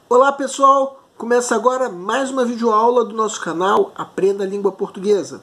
Olá pessoal, começa agora mais uma videoaula do nosso canal Aprenda a Língua Portuguesa.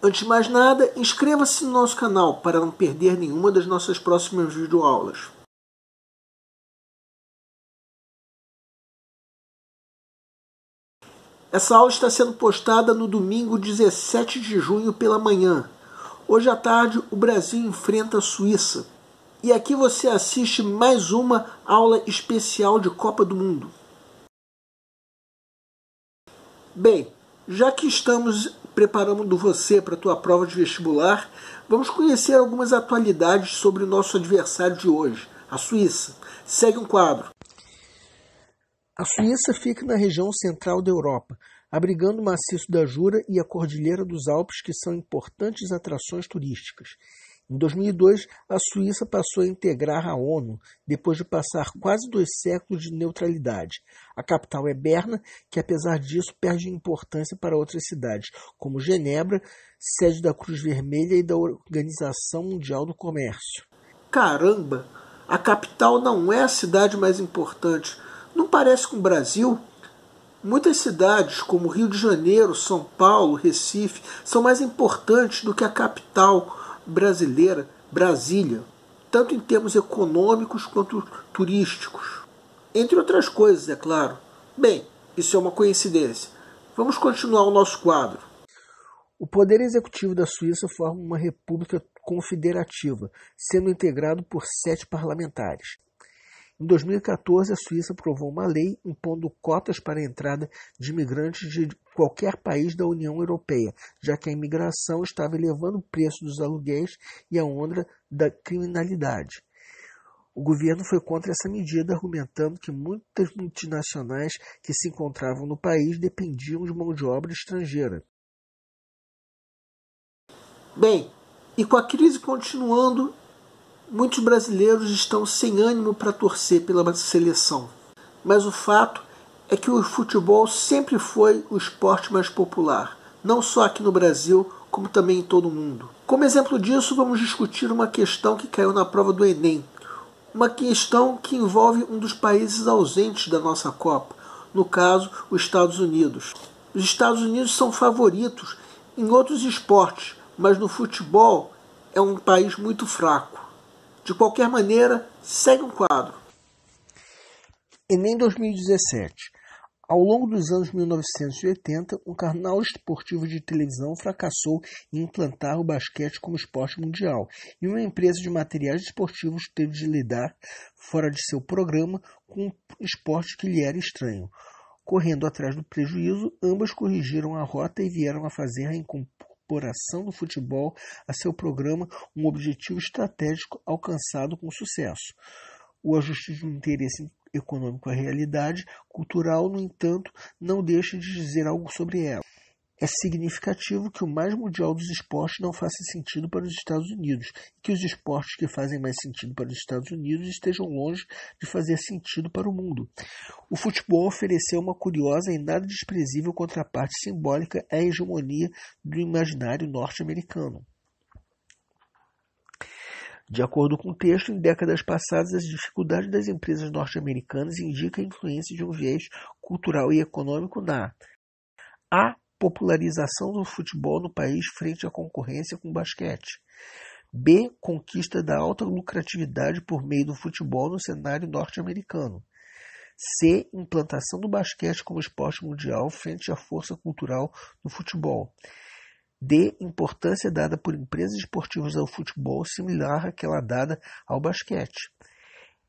Antes de mais nada, inscreva-se no nosso canal para não perder nenhuma das nossas próximas videoaulas. Essa aula está sendo postada no domingo 17 de junho pela manhã. Hoje à tarde, o Brasil enfrenta a Suíça. E aqui você assiste mais uma aula especial de Copa do Mundo. Bem, já que estamos preparando você para a tua prova de vestibular, vamos conhecer algumas atualidades sobre o nosso adversário de hoje, a Suíça. Segue um quadro. A Suíça fica na região central da Europa, abrigando o maciço da Jura e a Cordilheira dos Alpes, que são importantes atrações turísticas. Em 2002, a Suíça passou a integrar a ONU, depois de passar quase 2 séculos de neutralidade. A capital é Berna, que apesar disso perde importância para outras cidades, como Genebra, sede da Cruz Vermelha e da Organização Mundial do Comércio. Caramba! A capital não é a cidade mais importante. Não parece com o Brasil? Muitas cidades, como Rio de Janeiro, São Paulo, Recife, são mais importantes do que a capital brasileira, Brasília, tanto em termos econômicos quanto turísticos. Entre outras coisas, é claro. Bem, isso é uma coincidência. Vamos continuar o nosso quadro. O poder executivo da Suíça forma uma república confederativa, sendo integrado por 7 parlamentares. Em 2014, a Suíça aprovou uma lei impondo cotas para a entrada de imigrantes de qualquer país da União Europeia, já que a imigração estava elevando o preço dos aluguéis e a onda da criminalidade. O governo foi contra essa medida, argumentando que muitas multinacionais que se encontravam no país dependiam de mão de obra estrangeira. Bem, e com a crise continuando, muitos brasileiros estão sem ânimo para torcer pela seleção. Mas o fato é que o futebol sempre foi o esporte mais popular, não só aqui no Brasil, como também em todo o mundo. Como exemplo disso, vamos discutir uma questão que caiu na prova do Enem. Uma questão que envolve um dos países ausentes da nossa Copa, no caso, os Estados Unidos. Os Estados Unidos são favoritos em outros esportes, mas no futebol é um país muito fraco. De qualquer maneira, segue um quadro. Enem 2017. Ao longo dos anos 1980, um canal esportivo de televisão fracassou em implantar o basquete como esporte mundial, e uma empresa de materiais esportivos teve de lidar, fora de seu programa, com um esporte que lhe era estranho. Correndo atrás do prejuízo, ambas corrigiram a rota e vieram a fazer a incorporação do futebol a seu programa, um objetivo estratégico alcançado com sucesso. O ajuste de um interesse econômico à realidade cultural, no entanto, não deixa de dizer algo sobre ela. É significativo que o mais mundial dos esportes não faça sentido para os Estados Unidos e que os esportes que fazem mais sentido para os Estados Unidos estejam longe de fazer sentido para o mundo. O futebol ofereceu uma curiosa e nada desprezível contraparte simbólica à hegemonia do imaginário norte-americano. De acordo com o texto, em décadas passadas, as dificuldades das empresas norte-americanas indicam a influência de um viés cultural e econômico na A. Popularização do futebol no país frente à concorrência com o basquete. B. Conquista da alta lucratividade por meio do futebol no cenário norte-americano. C. Implantação do basquete como esporte mundial frente à força cultural do futebol. D. Importância dada por empresas esportivas ao futebol similar àquela dada ao basquete.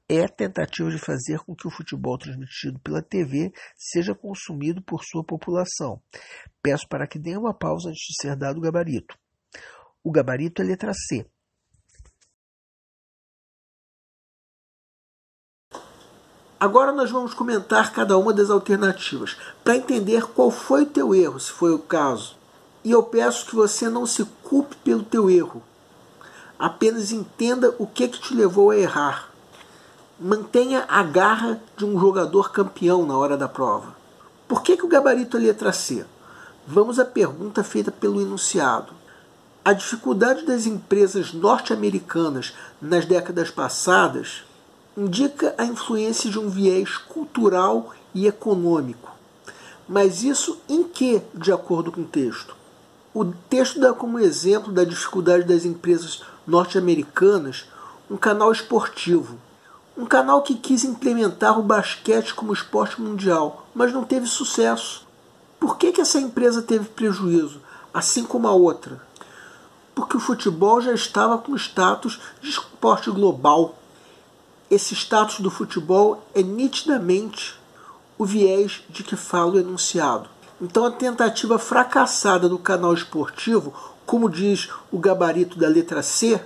É tentativa de fazer com que o futebol transmitido pela TV seja consumido por sua população. Peço para que dê uma pausa antes de ser dado o gabarito. O gabarito é letra C. Agora nós vamos comentar cada uma das alternativas, para entender qual foi o teu erro, se foi o caso. E eu peço que você não se culpe pelo teu erro. Apenas entenda o que te levou a errar. Mantenha a garra de um jogador campeão na hora da prova. Por que o gabarito é letra C? Vamos à pergunta feita pelo enunciado. A dificuldade das empresas norte-americanas nas décadas passadas indica a influência de um viés cultural e econômico. Mas isso em que, de acordo com o texto? O texto dá como exemplo da dificuldade das empresas norte-americanas um canal esportivo. Um canal que quis implementar o basquete como esporte mundial, mas não teve sucesso. Por que essa empresa teve prejuízo, assim como a outra? Porque o futebol já estava com status de esporte global. Esse status do futebol é nitidamente o viés de que fala o enunciado. Então a tentativa fracassada do canal esportivo, como diz o gabarito da letra C,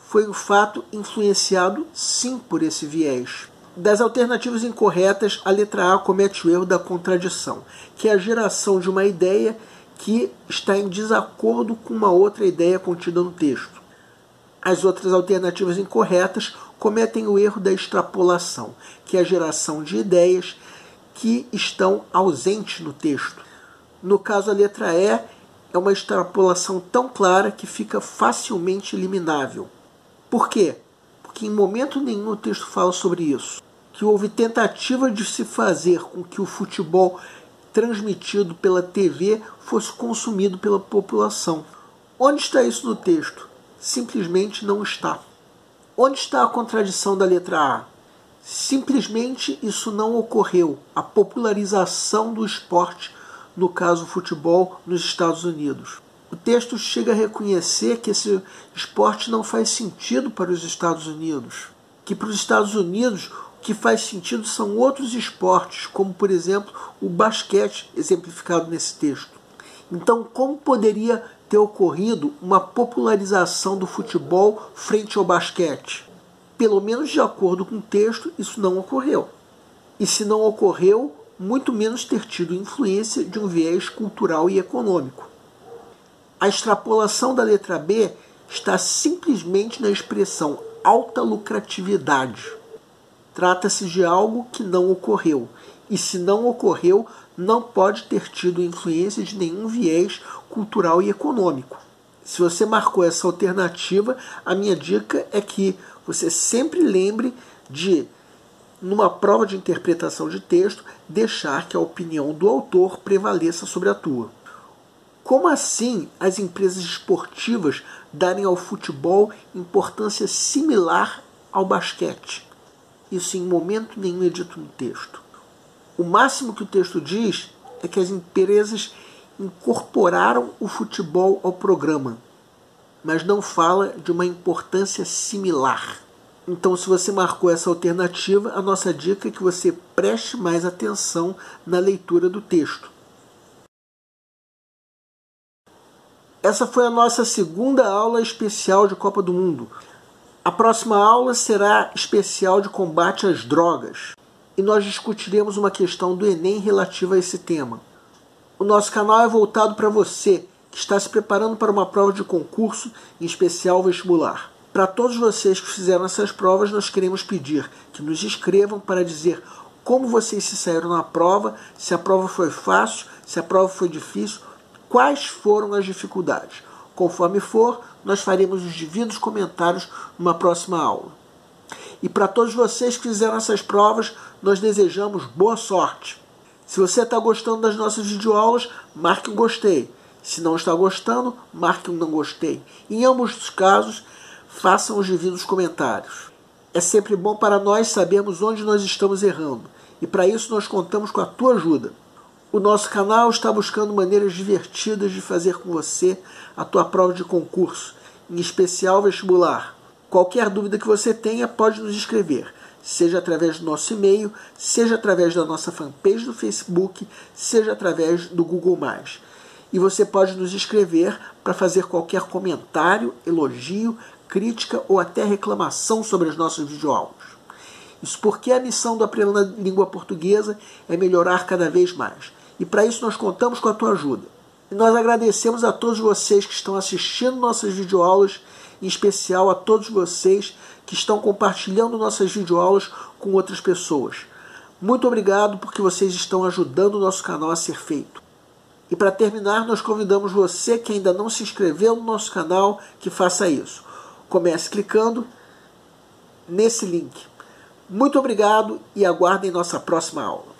foi um fato influenciado sim por esse viés. Das alternativas incorretas, a letra A comete o erro da contradição, que é a geração de uma ideia que está em desacordo com uma outra ideia contida no texto. As outras alternativas incorretas cometem o erro da extrapolação, que é a geração de ideias que estão ausentes no texto. No caso, a letra E é uma extrapolação tão clara que fica facilmente eliminável. Por quê? Porque em momento nenhum o texto fala sobre isso. Que houve tentativa de se fazer com que o futebol transmitido pela TV fosse consumido pela população. Onde está isso no texto? Simplesmente não está. Onde está a contradição da letra A? Simplesmente isso não ocorreu. A popularização do esporte, no caso o futebol, nos Estados Unidos. O texto chega a reconhecer que esse esporte não faz sentido para os Estados Unidos. Que para os Estados Unidos o que faz sentido são outros esportes, como por exemplo o basquete, exemplificado nesse texto. Então, como poderia ter ocorrido uma popularização do futebol frente ao basquete? Pelo menos de acordo com o texto, isso não ocorreu. E se não ocorreu, muito menos ter tido influência de um viés cultural e econômico. A extrapolação da letra B está simplesmente na expressão alta lucratividade. Trata-se de algo que não ocorreu. E se não ocorreu, não pode ter tido influência de nenhum viés cultural e econômico. Se você marcou essa alternativa, a minha dica é que você sempre lembre de, numa prova de interpretação de texto, deixar que a opinião do autor prevaleça sobre a tua. Como assim as empresas esportivas darem ao futebol importância similar ao basquete? Isso em momento nenhum é dito no texto. O máximo que o texto diz é que as empresas incorporaram o futebol ao programa, mas não fala de uma importância similar. Então, se você marcou essa alternativa, a nossa dica é que você preste mais atenção na leitura do texto. Essa foi a nossa segunda aula especial de Copa do Mundo. A próxima aula será especial de combate às drogas. E nós discutiremos uma questão do Enem relativa a esse tema. O nosso canal é voltado para você que está se preparando para uma prova de concurso, em especial vestibular. Para todos vocês que fizeram essas provas, nós queremos pedir que nos escrevam para dizer como vocês se saíram na prova, se a prova foi fácil, se a prova foi difícil, quais foram as dificuldades. Conforme for, nós faremos os devidos comentários numa próxima aula. E para todos vocês que fizeram essas provas, nós desejamos boa sorte. Se você está gostando das nossas videoaulas, marque um gostei. Se não está gostando, marque um não gostei. Em ambos os casos, façam os devidos comentários. É sempre bom para nós sabermos onde nós estamos errando. E para isso nós contamos com a tua ajuda. O nosso canal está buscando maneiras divertidas de fazer com você a tua prova de concurso, em especial vestibular. Qualquer dúvida que você tenha, pode nos escrever, seja através do nosso e-mail, seja através da nossa fanpage do Facebook, seja através do Google+. E você pode nos escrever para fazer qualquer comentário, elogio, crítica ou até reclamação sobre as nossas videoaulas. Isso porque a missão do Aprenda Língua Portuguesa é melhorar cada vez mais. E para isso nós contamos com a tua ajuda. E nós agradecemos a todos vocês que estão assistindo nossas videoaulas, em especial a todos vocês que estão compartilhando nossas videoaulas com outras pessoas. Muito obrigado porque vocês estão ajudando o nosso canal a ser feito. E para terminar, nós convidamos você que ainda não se inscreveu no nosso canal que faça isso. Comece clicando nesse link. Muito obrigado e aguardem nossa próxima aula.